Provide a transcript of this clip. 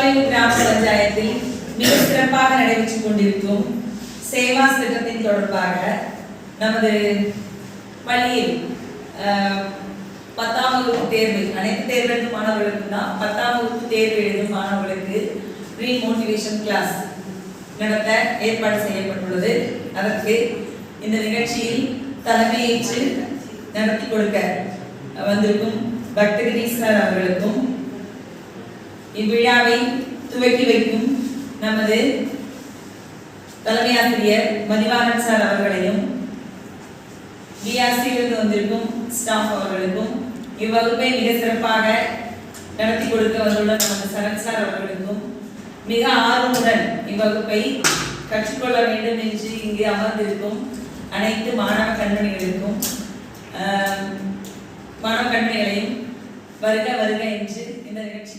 திருவாயூர் கிராம பஞ்சாயத்தில் மிக சிறப்பாக நடைபெற்றுக் கொண்டிருக்கும் சேவாஸ் திட்டத்தின் தொடர்பாக நமது பள்ளியில் 10ஆம் வகுப்பு தேர்வு அனைத்து தேர்வு எழுதும் மாணவர்களுக்கு தான் 10ஆம் வகுப்பு தேர்வு எழுதும் மாணவர்களுக்கு ப்ரீ மோட்டிவேஷன் கிளாஸ் நடத்த ஏற்பாடு செய்யப்பட்டுள்ளது. அதற்கு இந்த நிகழ்ச்சியில் தலைமையேற்று நடத்தி கொடுக்க வந்திருக்கும் பக்தகிரீஸ்வரர் அவர்களுக்கும் இவ்விழாவை துவக்கி வைக்கும் நமது தலைமை ஆசிரியர் மதிவாணன் சார் அவர்களையும் டிஆர்சியிலிருந்து வந்திருக்கும் ஸ்டாஃப் அவர்களுக்கும் இவ்வகுப்பை மிக சிறப்பாக நடத்தி கொடுக்க வந்துள்ள நமது சரண் சார் அவர்களுக்கும் மிக ஆர்வமுடன் இவ்வகுப்பை கற்றுக்கொள்ள வேண்டும் என்று இங்கு அமர்ந்திருக்கும் அனைத்து மாணவ கண்மணிகளுக்கும் மாணவ கண்மணிகளையும் வருக வருக என்று இந்த நிகழ்ச்சி